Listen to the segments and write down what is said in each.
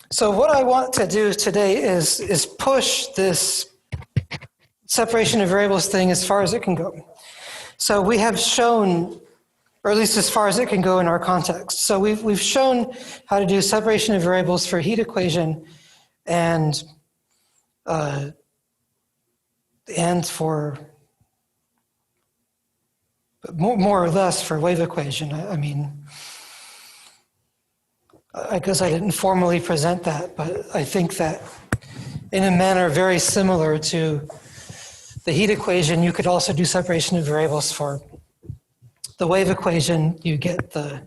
So what I want to do today is push this separation of variables thing as far as it can go. So we have shown, or at least as far as it can go in our context. So we've shown how to do separation of variables for heat equation and for more or less for wave equation. I mean, I guess I didn't formally present that, but I think that in a manner very similar to the heat equation, you could also do separation of variables for the wave equation. You get the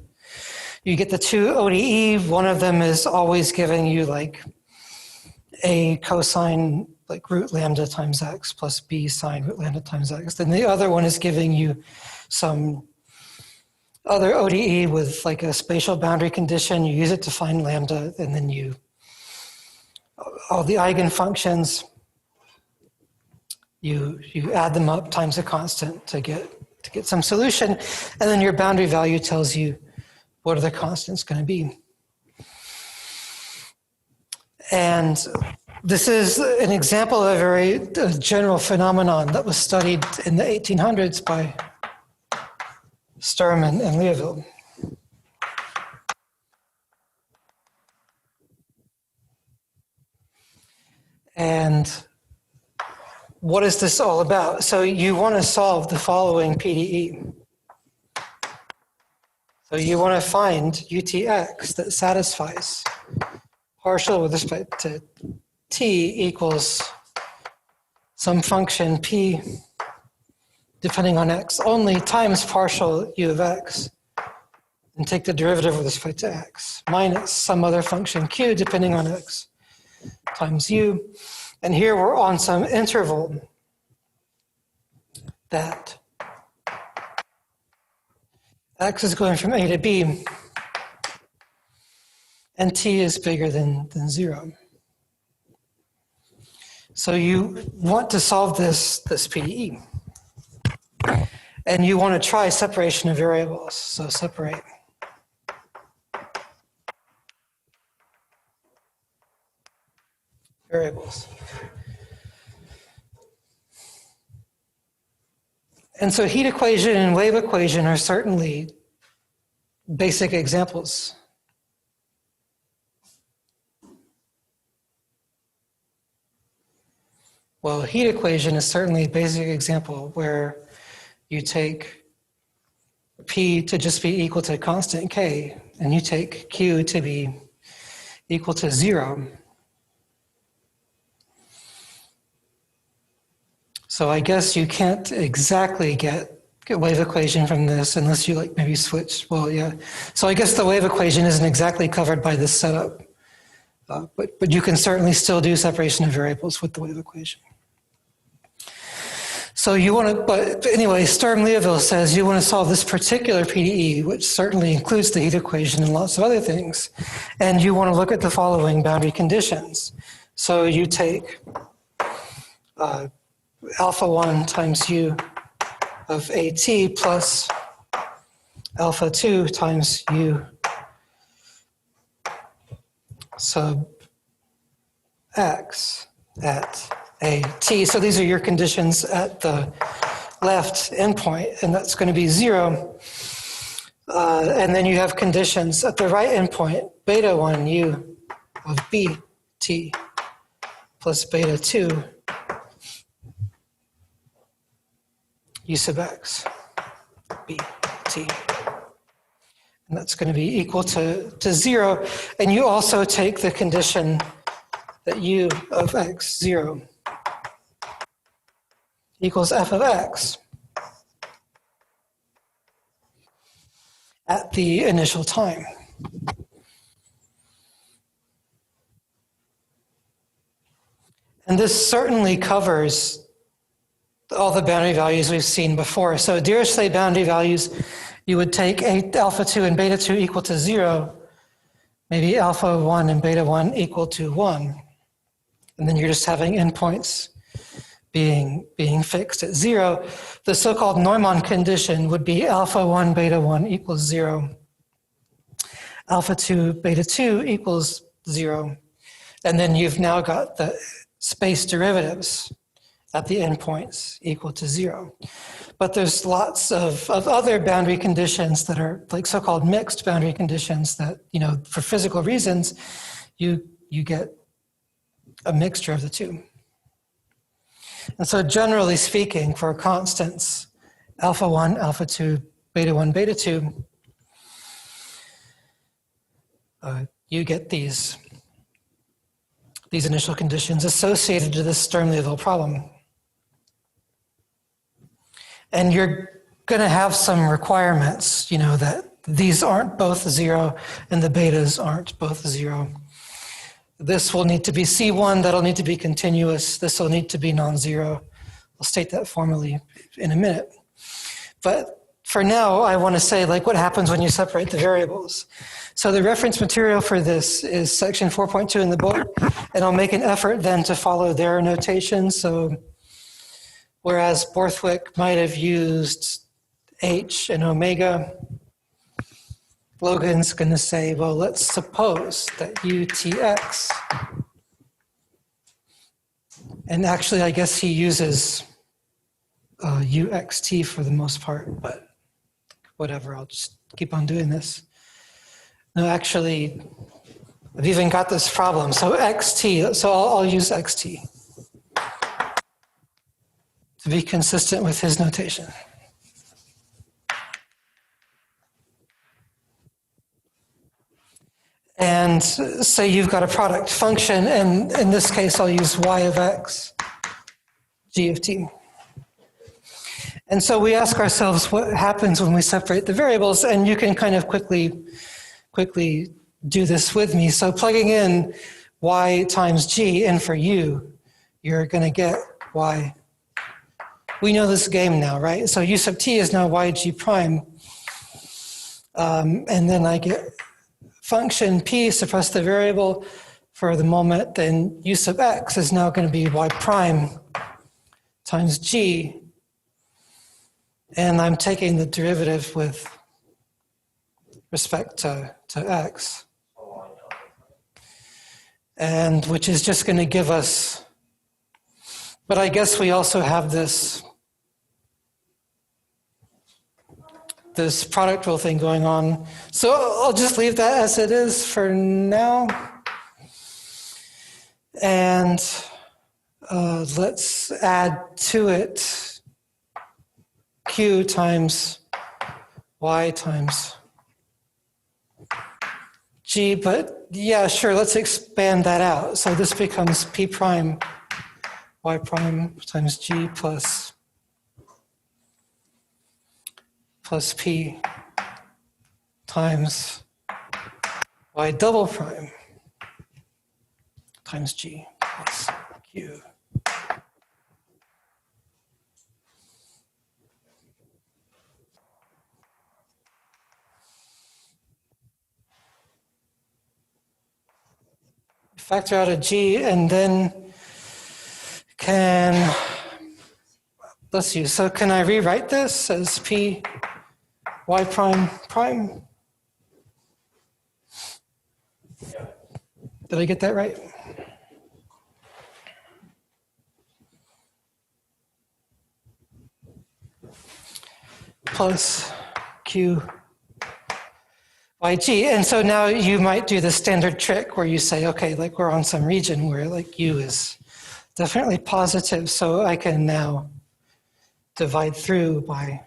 two ODE. One of them is always giving you like a cosine like root lambda times x plus b sine root lambda times x. Then the other one is giving you some other ODE with like a spatial boundary condition. You use it to find lambda, and then all the eigenfunctions, you add them up times a constant to get some solution, and then your boundary value tells you what are the constants going to be. And this is an example of a very general phenomenon that was studied in the 1800s by Sturm and Liouville. And what is this all about? So you want to solve the following PDE. So you want to find UTX that satisfies partial with respect to t equals some function p depending on x only times partial u of x, and take the derivative with respect to x, minus some other function q depending on x times u. And here we're on some interval that x is going from a to b, and t is bigger than 0. So you want to solve this PDE. And you want to try separation of variables. So separate variables. And so heat equation and wave equation are certainly basic examples. Well, heat equation is certainly a basic example where you take P to just be equal to constant K, and you take Q to be equal to 0. So I guess you can't exactly get wave equation from this unless you like maybe switch. Well, yeah. So I guess the wave equation isn't exactly covered by this setup, but you can certainly still do separation of variables with the wave equation. So you want to, but anyway, Sturm-Liouville says you want to solve this particular PDE, which certainly includes the heat equation and lots of other things. And you want to look at the following boundary conditions. So you take alpha 1 times u of at plus alpha 2 times u sub x at at. So these are your conditions at the left endpoint, and that's going to be 0. And then you have conditions at the right endpoint, beta 1 u of bt plus beta 2 u sub x bt. And that's going to be equal to 0. And you also take the condition that u of x 0 equals f of x at the initial time. And this certainly covers all the boundary values we've seen before. So Dirichlet boundary values, you would take alpha 2 and beta 2 equal to 0, maybe alpha 1 and beta 1 equal to 1. And then you're just having endpoints being fixed at 0. The so-called Neumann condition would be alpha 1 beta 1 equals 0, alpha 2 beta 2 equals 0, And then you've now got the space derivatives at the endpoints equal to 0. But there's lots of other boundary conditions that are like so-called mixed boundary conditions that, for physical reasons, you get a mixture of the two. And so generally speaking, for constants, alpha 1, alpha 2, beta 1, beta 2, you get these initial conditions associated to this Sturm-Liouville problem. And you're going to have some requirements, that these aren't both 0 and the betas aren't both 0. This will need to be C1, that'll need to be continuous, this will need to be non-zero. I'll state that formally in a minute. But for now, I want to say what happens when you separate the variables. So the reference material for this is section 4.2 in the book, and I'll make an effort then to follow their notation. So whereas Borthwick might have used H and omega, Logan's going to say, well, let's suppose that UTX, and actually I guess he uses UXT for the most part, but whatever, I'll just keep on doing this. No, actually, I've even got this problem. So XT, so I'll use XT to be consistent with his notation. And say you've got a product function, and in this case, I'll use y of x, g of t. And so we ask ourselves what happens when we separate the variables, and you can kind of quickly do this with me. So plugging in y times g in for u, you're going to get y. We know this game now, right? So u sub t is now yg prime. And then I get function p, suppress the variable for the moment, then u sub x is now going to be y prime times g. And I'm taking the derivative with respect to x. And which is just going to give us, but I guess we also have this product rule thing going on. So I'll just leave that as it is for now. And let's add to it q times y times g, but yeah, sure, let's expand that out. So this becomes p prime y prime times g plus p times y double prime times g plus q. Factor out a g, and then let's see, so can I rewrite this as p y prime prime? Did I get that right? Plus q yg. And so now you might do the standard trick where you say, okay, we're on some region where u is definitely positive, so I can now divide through by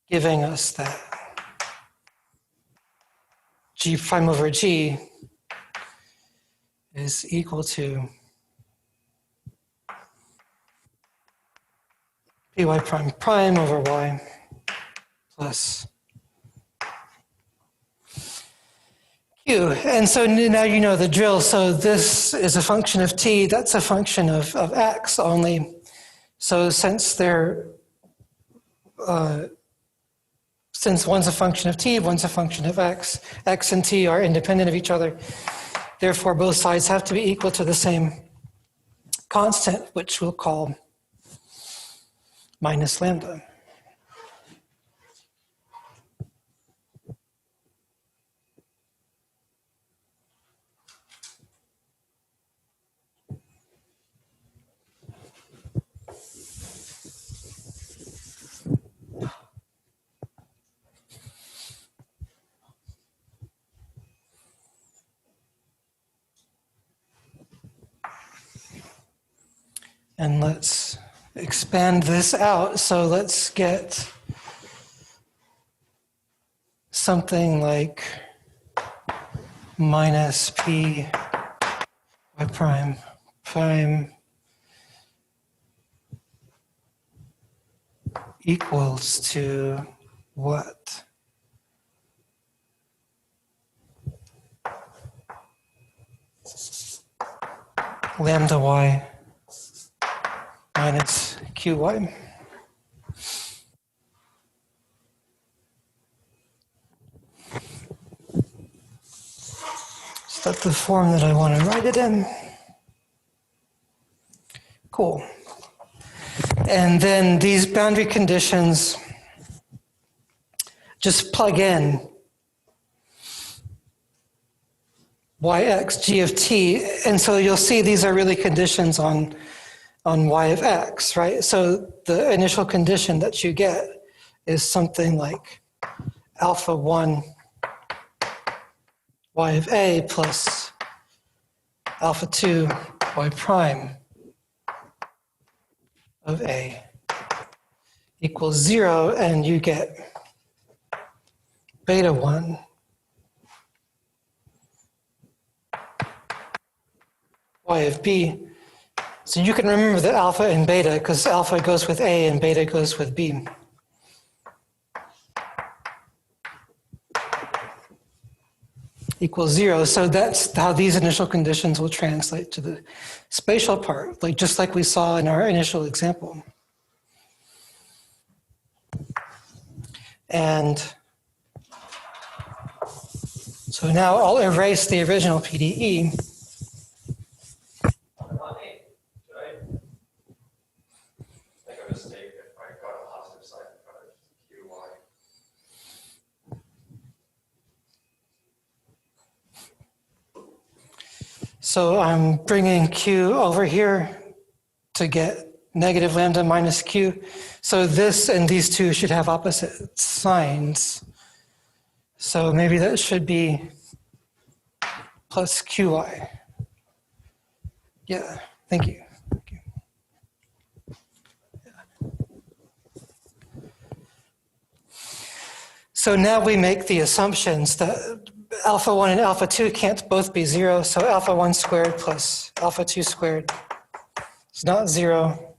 giving us that g prime over g is equal to py prime prime over y plus q. And so now you know the drill. So this is a function of t, that's a function of x only. So since since one's a function of t, one's a function of x and t are independent of each other. Therefore, both sides have to be equal to the same constant, which we'll call minus lambda. And let's expand this out. So let's get something like minus p y prime equals to what? Lambda y minus qy. Is that the form that I want to write it in? Cool. And then these boundary conditions just plug in yx g of t, and so you'll see these are really conditions on y of x, right? So the initial condition that you get is something like alpha 1 y of a plus alpha 2 y prime of a equals 0, and you get beta 1 y of b. So you can remember the alpha and beta because alpha goes with a and beta goes with b. Equals 0. So that's how these initial conditions will translate to the spatial part, like just like we saw in our initial example. And so now I'll erase the original PDE. So I'm bringing Q over here to get negative lambda minus Q. So this and these two should have opposite signs. So maybe that should be plus QI. Yeah, thank you. Thank you. Yeah. So now we make the assumptions that alpha 1 and alpha 2 can't both be 0, so alpha 1 squared plus alpha 2 squared is not 0.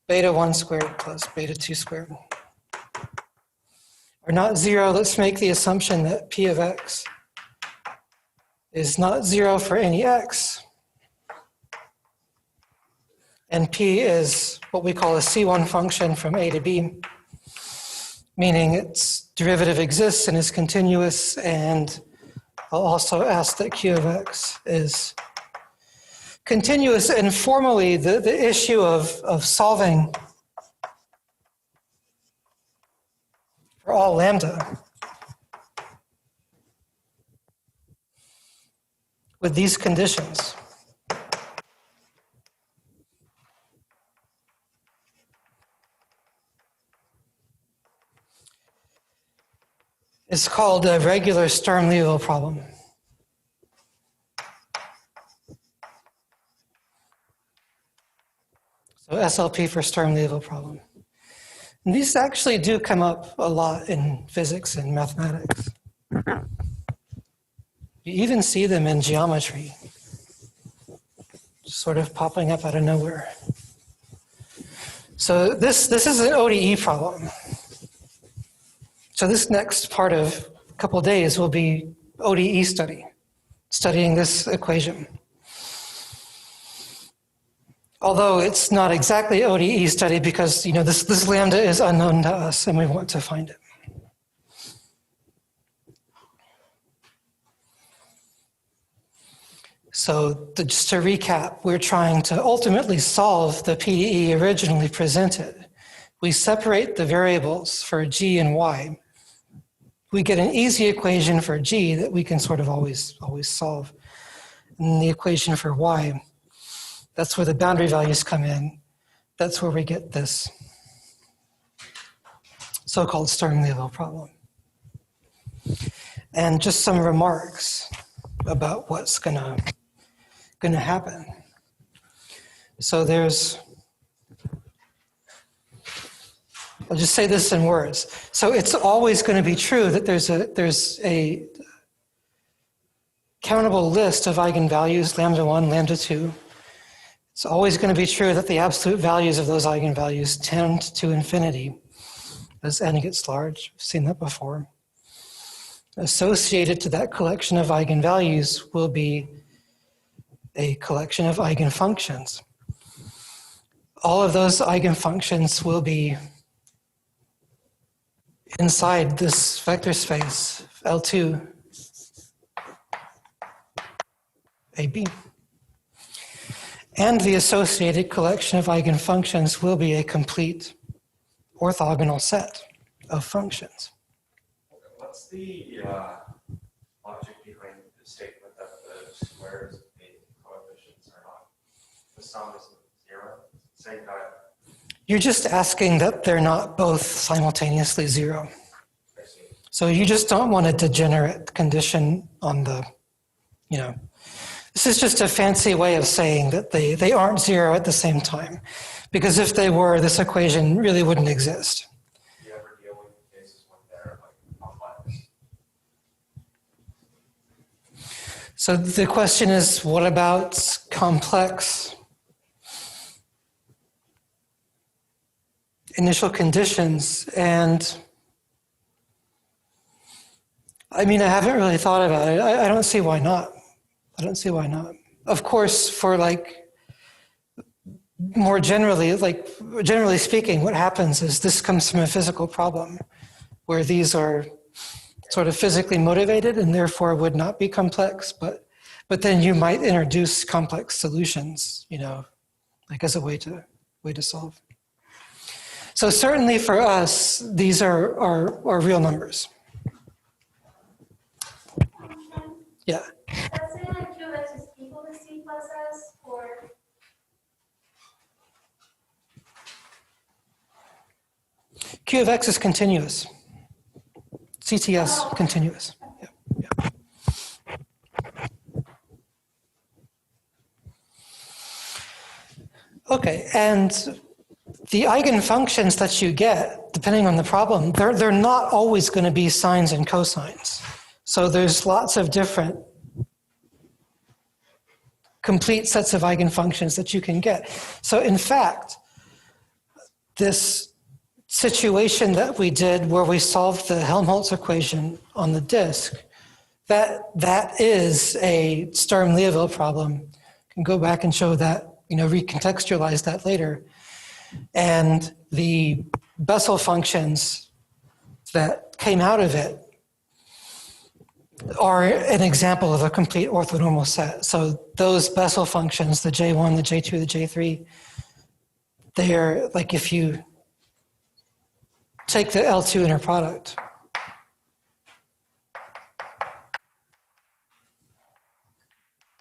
Beta 1 squared plus beta 2 squared are not 0. Let's make the assumption that p of x is not 0 for any x. And p is what we call a C1 function from a to b, meaning its derivative exists and is continuous, and I'll also ask that q of x is continuous. And formally, the issue of solving for all lambda with these conditions is called a regular Sturm-Liouville problem. So SLP for Sturm-Liouville problem. And these actually do come up a lot in physics and mathematics. You even see them in geometry, sort of popping up out of nowhere. So this is an ODE problem. So this next part of a couple of days will be ODE studying this equation. Although it's not exactly ODE study because this lambda is unknown to us and we want to find it. So just to recap, we're trying to ultimately solve the PDE originally presented. We separate the variables for g and y. We get an easy equation for g that we can sort of always solve. And the equation for y, that's where the boundary values come in. That's where we get this so-called Sturm-Liouville problem. And just some remarks about what's gonna happen. So I'll just say this in words. So it's always going to be true that there's a countable list of eigenvalues, lambda 1, lambda 2. It's always going to be true that the absolute values of those eigenvalues tend to infinity as n gets large. We've seen that before. Associated to that collection of eigenvalues will be a collection of eigenfunctions. All of those eigenfunctions will be inside this vector space, L2, AB. And the associated collection of eigenfunctions will be a complete orthogonal set of functions. What's the logic behind the statement that the squares of the coefficients are not, the sum is 0? Saying that. You're just asking that they're not both simultaneously 0. So you just don't want a degenerate condition on the, this is just a fancy way of saying that they aren't 0 at the same time. Because if they were, this equation really wouldn't exist. Do you ever deal with cases when they're complex? So the question is, what about complex initial conditions? And I haven't really thought about it. I don't see why not. I don't see why not. Of course, for more generally, generally speaking, what happens is this comes from a physical problem where these are sort of physically motivated and therefore would not be complex, but then you might introduce complex solutions, as a way to solve. So certainly for us, these are real numbers. Yeah. Let's say Q of X is equal to C plus S, or Q of X is continuous. CTS continuous. Yeah. Okay, and the eigenfunctions that you get, depending on the problem, they're not always going to be sines and cosines. So there's lots of different complete sets of eigenfunctions that you can get. So in fact, this situation that we did where we solved the Helmholtz equation on the disk, that is a Sturm-Liouville problem. You can go back and show that, recontextualize that later. And the Bessel functions that came out of it are an example of a complete orthonormal set. So those Bessel functions, the J1, the J2, the J3, they're like if you take the L2 inner product,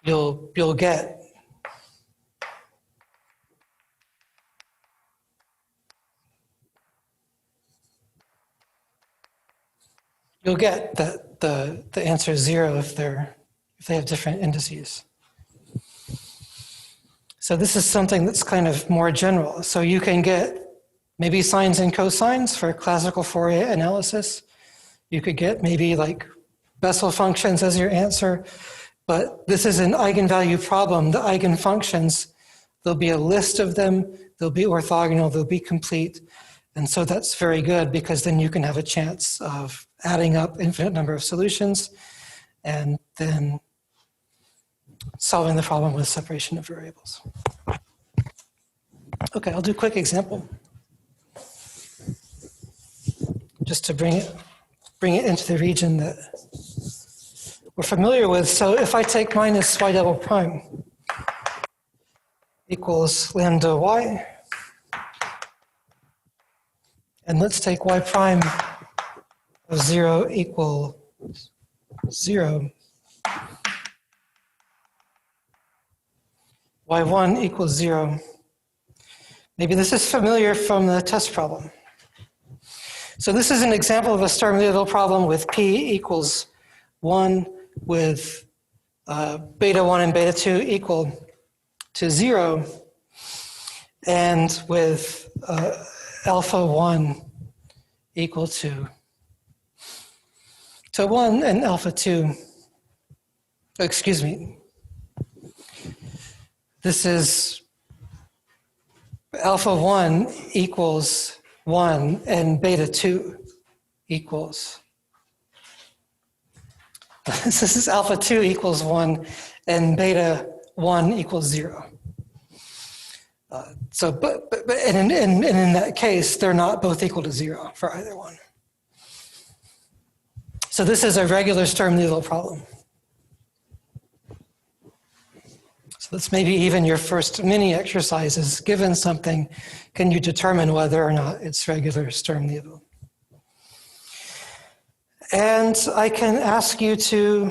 you'll get that the answer is 0 if they have different indices. So this is something that's kind of more general. So you can get maybe sines and cosines for classical Fourier analysis. You could get maybe Bessel functions as your answer, but this is an eigenvalue problem. The eigenfunctions, there'll be a list of them, they'll be orthogonal, they'll be complete. And so that's very good because then you can have a chance of adding up infinite number of solutions and then solving the problem with separation of variables. Okay, I'll do a quick example just to bring it into the region that we're familiar with. So if I take minus y double prime equals lambda y, and let's take y prime of 0 equal 0. y1 equals 0. Maybe this is familiar from the test problem. So this is an example of a Sturm-Liouville problem with p equals 1 with beta 1 and beta 2 equal to 0. and with alpha 1 equal to 1 and alpha 2, excuse me, this is alpha 1 equals 1 and beta 2 equals. This is alpha 2 equals 1 and beta 1 equals 0. And in that case, they're not both equal to 0 for either one. So this is a regular Sturm-Liouville problem. So that's maybe even your first mini exercise is given something, can you determine whether or not it's regular Sturm-Liouville? And I can ask you to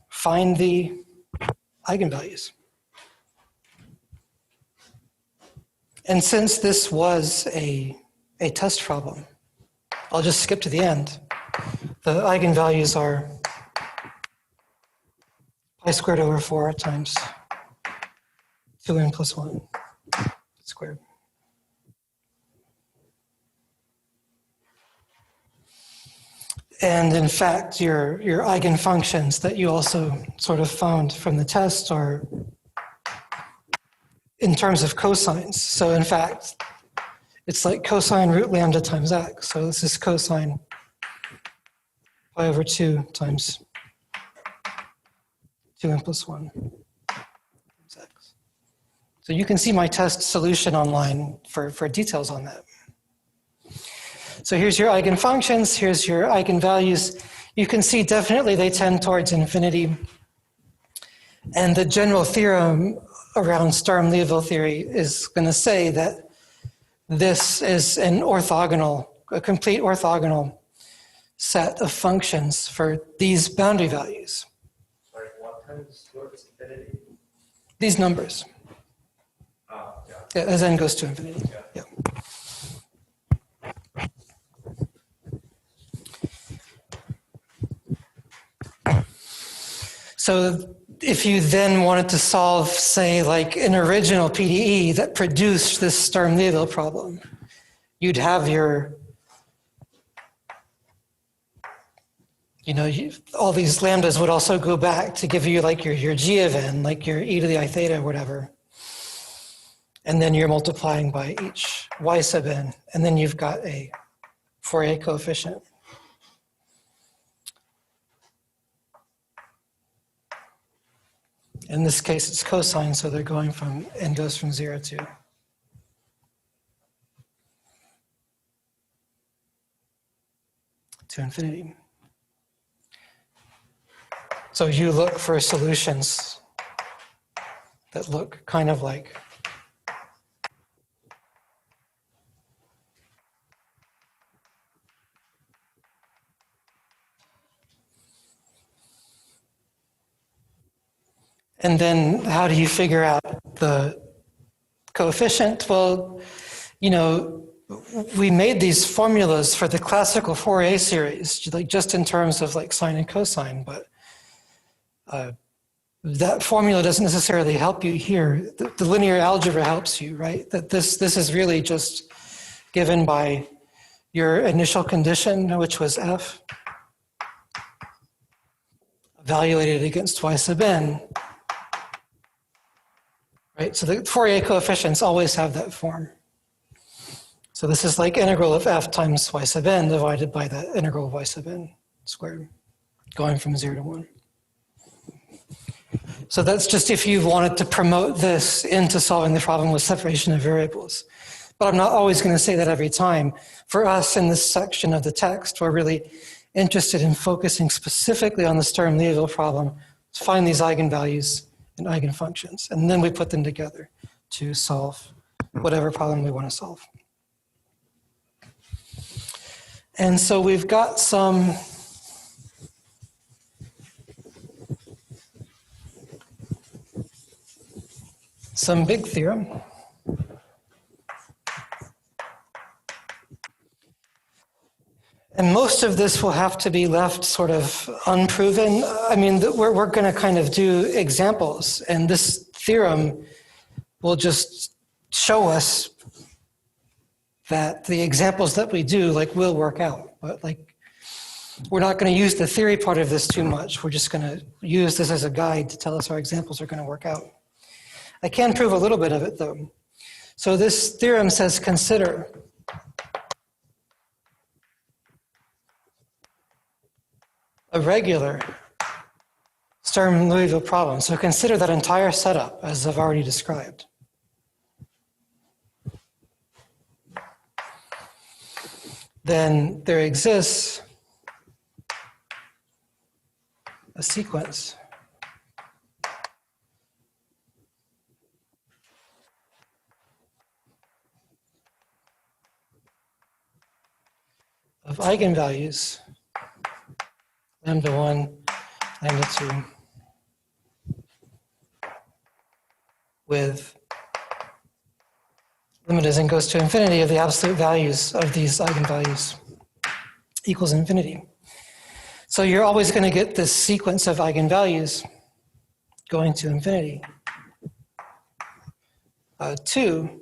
find the eigenvalues. And since this was a test problem, I'll just skip to the end. The eigenvalues are pi squared over 4 times 2n plus 1 squared. And in fact, your eigenfunctions that you also sort of found from the test are in terms of cosines. So in fact, it's like cosine root lambda times x. So this is cosine pi over 2 times 2n plus 1 times x. So you can see my test solution online for details on that. So here's your eigenfunctions, here's your eigenvalues. You can see definitely they tend towards infinity. And the general theorem around Sturm-Liouville theory is going to say that this is an orthogonal, a complete orthogonal set of functions for these boundary values. Sorry, what times towards infinity? These numbers, Yeah. as n goes to infinity. Yeah. So if you then wanted to solve, say, like an original PDE that produced this Sturm-Liouville problem, you'd have your, all these lambdas would also go back to give you like your g of n, like your e to the I theta or whatever. And then you're multiplying by each y sub n, and then you've got a Fourier coefficient. In this case, it's cosine, so they're going from, n goes from 0 to infinity. So you look for solutions that look kind of like and then how do you figure out the coefficient? Well, we made these formulas for the classical Fourier series, like just in terms of like sine and cosine, but that formula doesn't necessarily help you here. The linear algebra helps you, right? That this is really just given by your initial condition, which was f, evaluated against y sub n. Right, so the Fourier coefficients always have that form. So this is like integral of f times y sub n divided by the integral of y sub n squared, going from 0 to 1. So that's just if you wanted to promote this into solving the problem with separation of variables. But I'm not always going to say that every time. For us in this section of the text, we're really interested in focusing specifically on the Sturm-Liouville problem to find these eigenvalues and eigenfunctions, and then we put them together to solve whatever problem we want to solve. And so we've got some big theorem. And most of this will have to be left sort of unproven. I mean, we're going to kind of do examples, and this theorem will just show us that the examples that we do like will work out. But like, we're not going to use the theory part of this too much. We're just going to use this as a guide to tell us our examples are going to work out. I can prove a little bit of it though. So this theorem says consider a regular Sturm-Liouville problem. So consider that entire setup as I've already described. Then there exists a sequence of eigenvalues, lambda 1, lambda 2, with limit as n goes to infinity of the absolute values of these eigenvalues equals infinity. So you're always going to get this sequence of eigenvalues going to infinity. 2,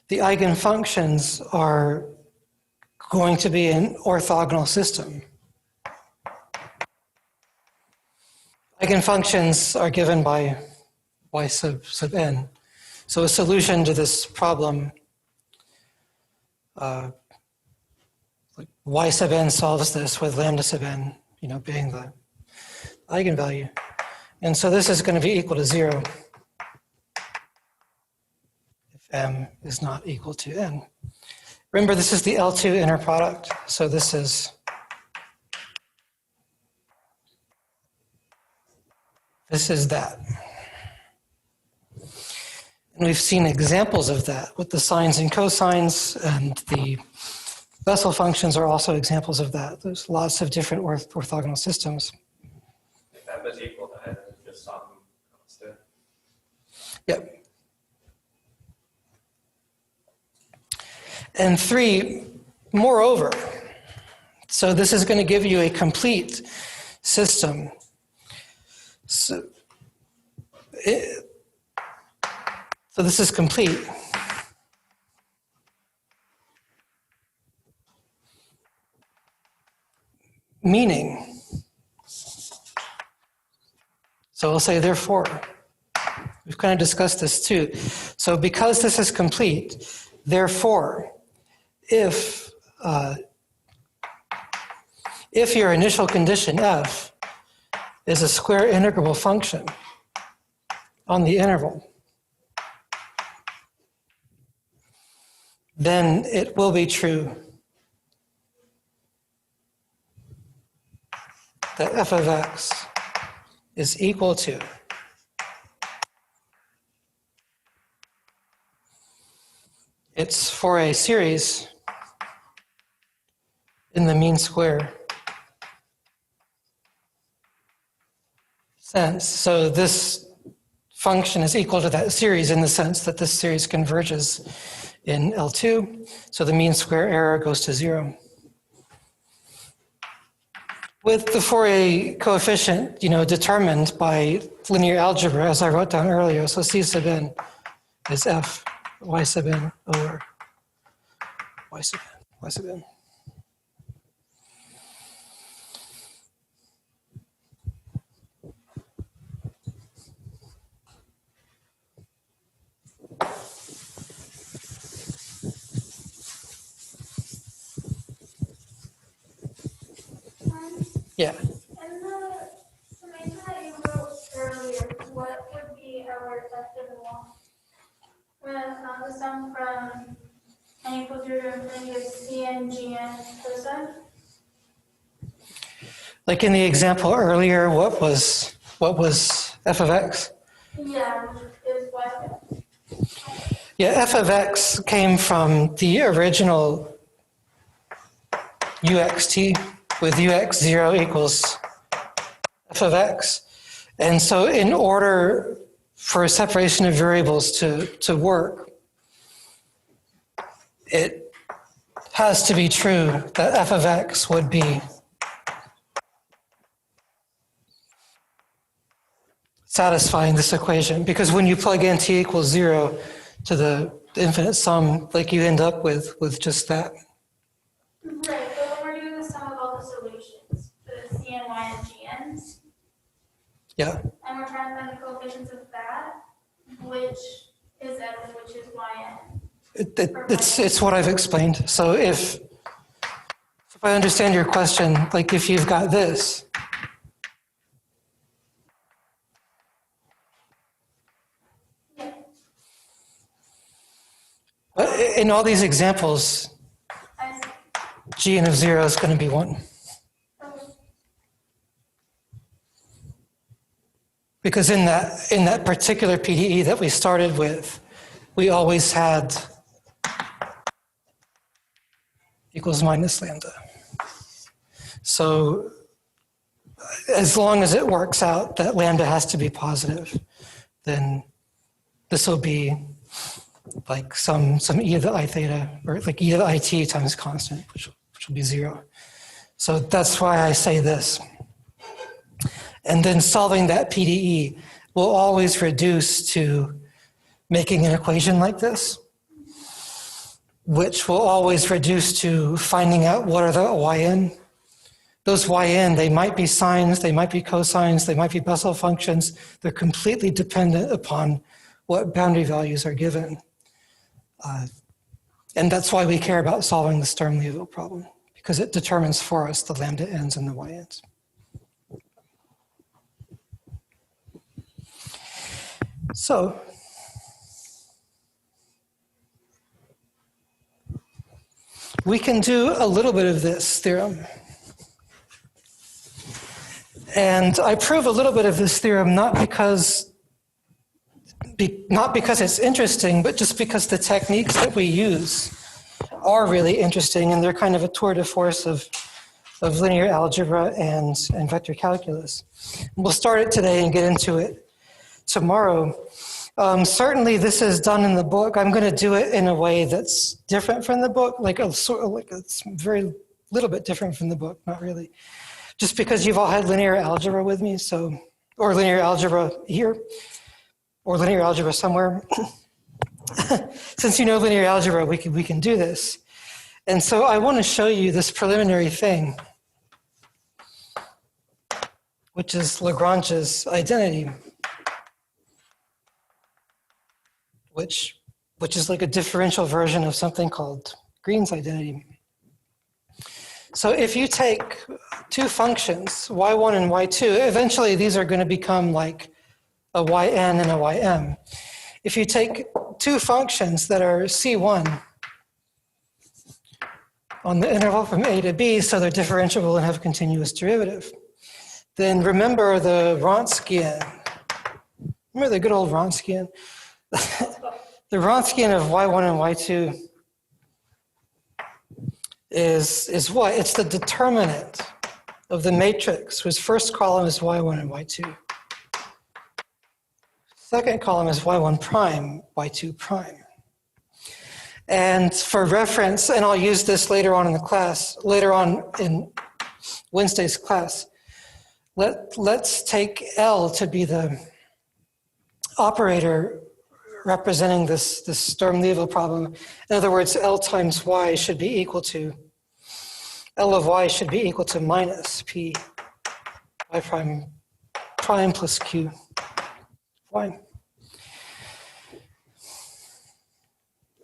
the eigenfunctions are going to be an orthogonal system. Eigenfunctions are given by y sub n. So a solution to this problem, like y sub n solves this with lambda sub n, being the eigenvalue. And so this is going to be equal to 0 if m is not equal to n. Remember, this is the L2 inner product. So this is that. And we've seen examples of that with the sines and cosines, and the Bessel functions are also examples of that. There's lots of different orthogonal systems. If m is equal to n, it's just some constant. Yep. And 3, moreover, so this is going to give you a complete system. So this is complete. Meaning, so we'll say therefore. We've kind of discussed this too. So because this is complete, therefore, if your initial condition f is a square integrable function on the interval, then it will be true that f of x is equal to its Fourier series in the mean square sense. So this function is equal to that series in the sense that this series converges in L2. So the mean square error goes to 0. With the Fourier coefficient, determined by linear algebra, as I wrote down earlier, so C sub n is f y sub n over y sub n. Yeah. And the summation that you wrote earlier, what would be our effective one? When it's not the sum from n equals 0 to infinity of Cn, Gn, cosine? Like in the example earlier, what was f of x? Yeah, is what? Yeah, f of x came from the original uxt with ux0 equals f of x. And so in order for a separation of variables to work, it has to be true that f of x would be satisfying this equation. Because when you plug in t equals 0, to the infinite sum, like you end up with just that. Right, but when we're doing the sum of all the solutions, the CNY and GNs, Yeah, and we're trying to find the coefficients of that, which is L and which is YN. it's what I've explained. So if I understand your question, like if you've got this, Yeah. in all these examples, I see. GN of 0 is going to be 1. Okay. Because in that particular PDE that we started with, we always had equals minus lambda. So as long as it works out that lambda has to be positive, then this will be like some e to the I theta, or like e to the IT times constant, which will be 0. So that's why I say this. And then solving that PDE will always reduce to making an equation like this, which will always reduce to finding out what are the yn. Those yn, they might be sines, they might be cosines, they might be Bessel functions. They're completely dependent upon what boundary values are given. And that's why we care about solving the Sturm-Liouville problem, because it determines for us the lambda n's and the yns. So, we can do a little bit of this theorem. And I prove a little bit of this theorem not because it's interesting, but just because the techniques that we use are really interesting, and they're kind of a tour de force of linear algebra and vector calculus. We'll start it today and get into it tomorrow. Certainly this is done in the book. I'm going to do it in a way that's different from the book, like it's very little bit different from the book, not really. Just because you've all had linear algebra with me, so, or linear algebra here, or linear algebra somewhere. Since you know linear algebra, we can do this. And so I want to show you this preliminary thing, which is Lagrange's identity, which is like a differential version of something called Green's identity. So if you take two functions, y1 and y2, eventually these are going to become like a yn and a ym. If you take two functions that are C1 on the interval from A to B, so they're differentiable and have a continuous derivative, then remember the Wronskian. Remember the good old Wronskian? The Wronskian of y1 and y2 is what? It's the determinant of the matrix whose first column is y1 and y2. Second column is y1 prime, y2 prime. And for reference, and I'll use this later on in the class, later on in Wednesday's class, let's take L to be the operator representing this Sturm-Liouville problem. In other words, L times y should be equal to, L of y should be equal to minus p y prime plus q y.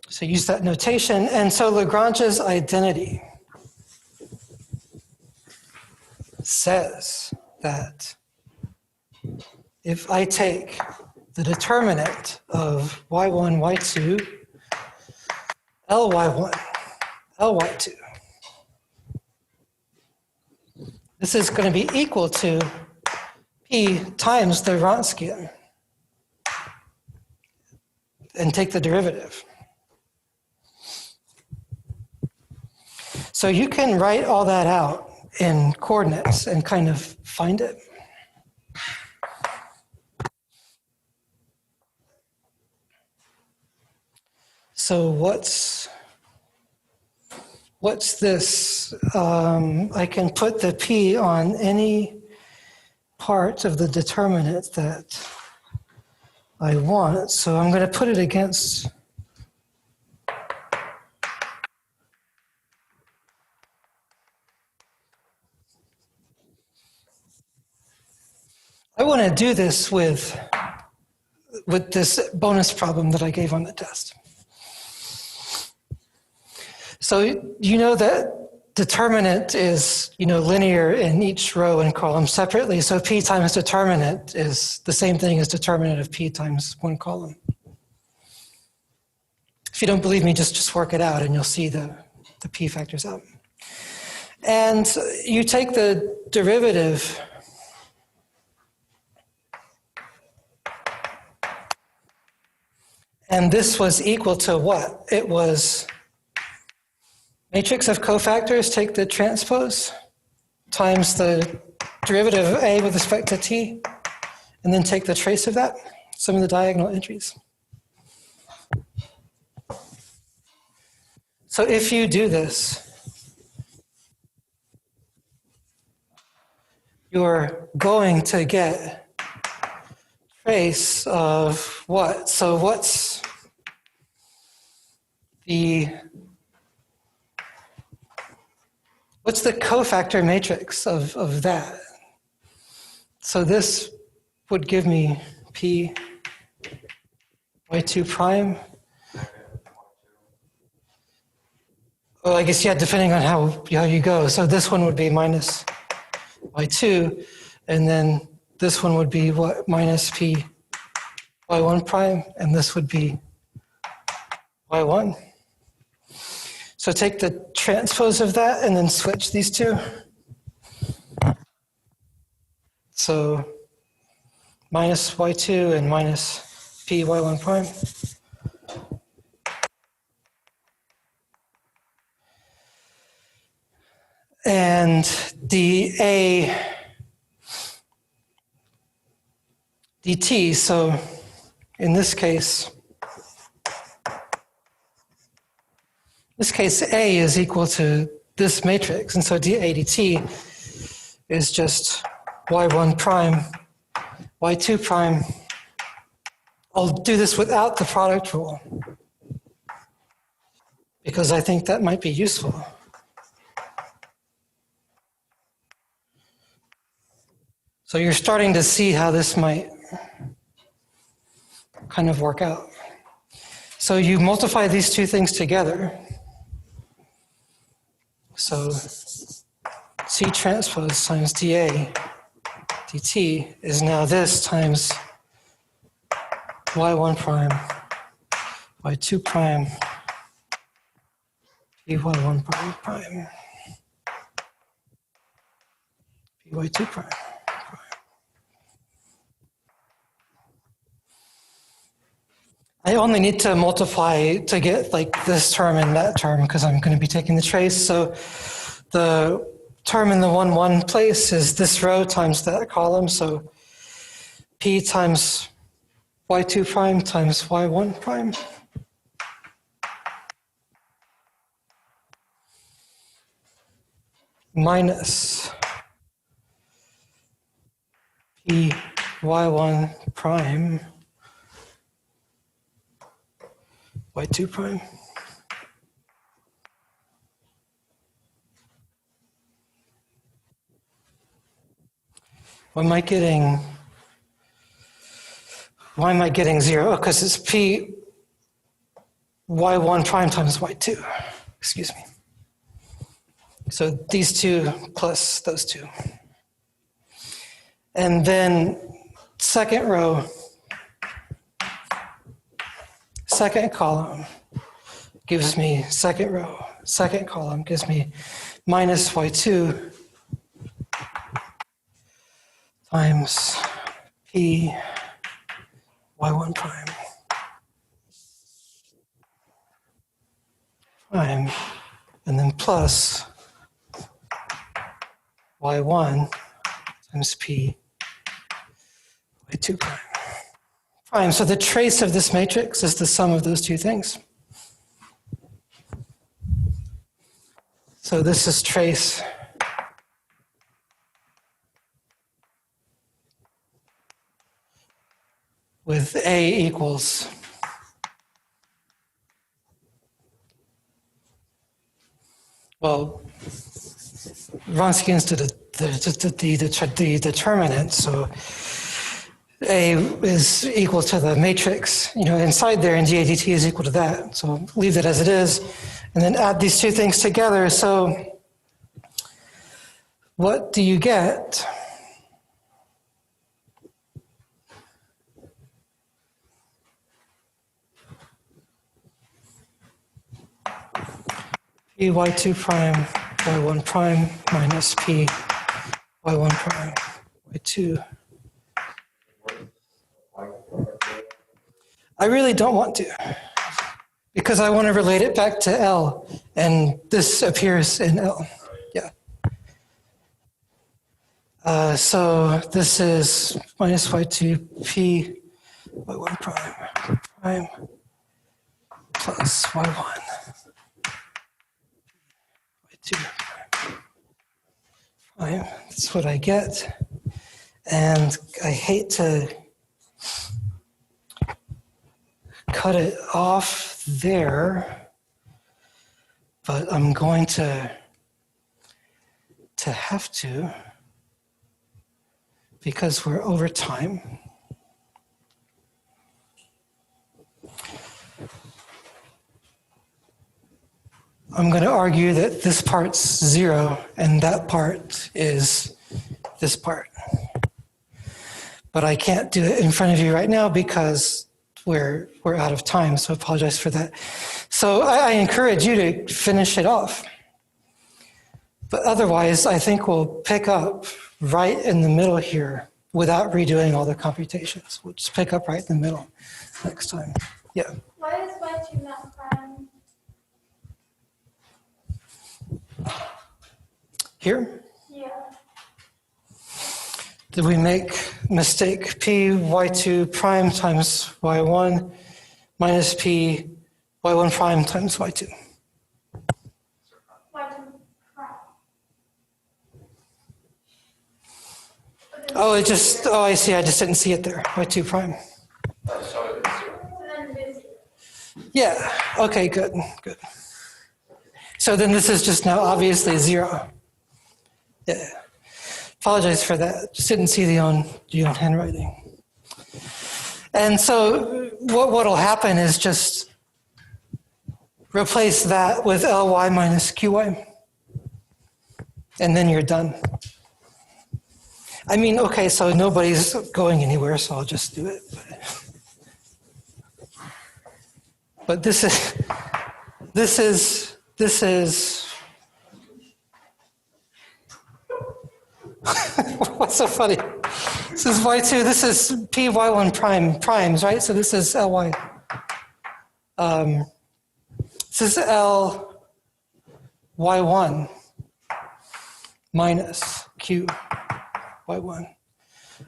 So use that notation. And so Lagrange's identity says that if I take the determinant of y1, y2, ly1, ly2, this is going to be equal to p times the Wronskian, and take the derivative. So you can write all that out in coordinates and kind of find it. So what's this? I can put the p on any part of the determinant that I want. So I'm going to put it against want to do this with this bonus problem that I gave on the test. So you know that determinant is, linear in each row and column separately. So P times determinant is the same thing as determinant of P times one column. If you don't believe me, just work it out and you'll see the P factors out. And you take the derivative and this was equal to what? It was matrix of cofactors, take the transpose times the derivative of A with respect to T, and then take the trace of that, some of the diagonal entries. So if you do this, you're going to get trace of what? So what's the cofactor matrix of that? So this would give me P y2 prime. Well, I guess, yeah, depending on how you go. So this one would be minus y2, and then this one would be what? Minus P y1 prime, and this would be y1. So take the transpose of that and then switch these two. So minus y2 and minus P y1 prime. And dA dt, so in this case A is equal to this matrix, and so dA dt is just y1 prime, y2 prime. I'll do this without the product rule because I think that might be useful. So you're starting to see how this might kind of work out. So you multiply these two things together. So C transpose times dA dt is now this times y1 prime, y2 prime, py1 prime, py2 prime. I only need to multiply to get like this term and that term because I'm going to be taking the trace. So the term in the 1, 1 place is this row times that column. So P times y2 prime times y1 prime. Minus P y1 prime y2 prime. Why am I getting 0? Because it's P y1 prime times y2. Excuse me. So these two plus those two. And then second row, second column gives me second row, second column gives me minus y2 times P y1 prime prime, and then plus y1 times P y2 prime. Prime. So the trace of this matrix is the sum of those two things. So this is trace with A equals Wronskians to the determinant. So A is equal to the matrix, inside there, and dAdt is equal to that. So leave that as it is, and then add these two things together. So what do you get? P y2 prime y1 prime minus P y1 prime y2. I really don't want to, because I want to relate it back to L, and this appears in L. Yeah. So this is minus y2 P y1 prime plus y1 y2 prime. That's what I get. And I hate to cut it off there, but I'm going to have to, because we're over time. I'm going to argue that this part's 0 and that part is this part. But I can't do it in front of you right now because we're out of time, so I apologize for that. So I encourage you to finish it off. But otherwise, I think we'll pick up right in the middle here without redoing all the computations. We'll just pick up right in the middle next time. Yeah. Why is y2 not prime? Here? Yeah. Did we make mistake P y2 prime times y1 minus P y1 prime times y2? Y2 prime. Oh, I see, I just didn't see it there, y2 prime. So then it is 0. Yeah, okay, good. So then this is just now obviously 0. Yeah. Apologize for that. Just didn't see your own handwriting. And so what'll happen is just replace that with Ly minus Qy. And then you're done. I mean, okay, so nobody's going anywhere, so I'll just do it. But this is what's so funny? This is y2, this is P y1 primes, right? So this is Ly. This is L y1 minus Q y1.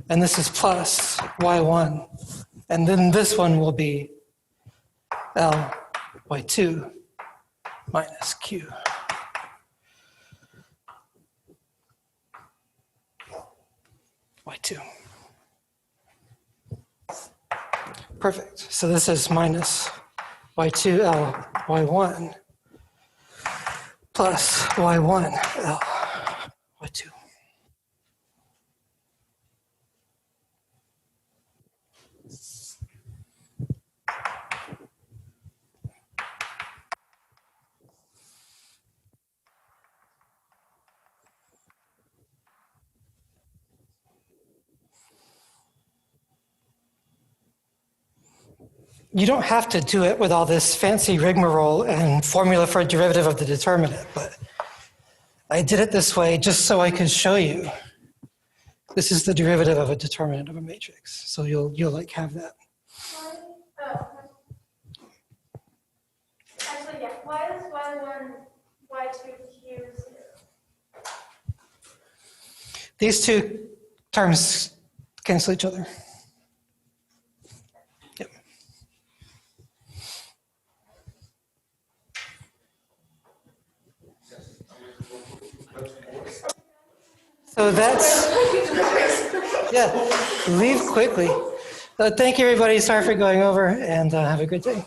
And this is plus y1. And then this one will be L y2 minus Q. y2. Perfect. So this is minus y2 L y1 plus y1 L y2. You don't have to do it with all this fancy rigmarole and formula for a derivative of the determinant, but I did it this way just so I could show you. This is the derivative of a determinant of a matrix, so you'll like have that. Actually, yeah. Why is y1, y2, q 0? These two terms cancel each other. Yep. So that's, yeah, leave quickly. Thank you, everybody. Sorry for going over, and have a good day.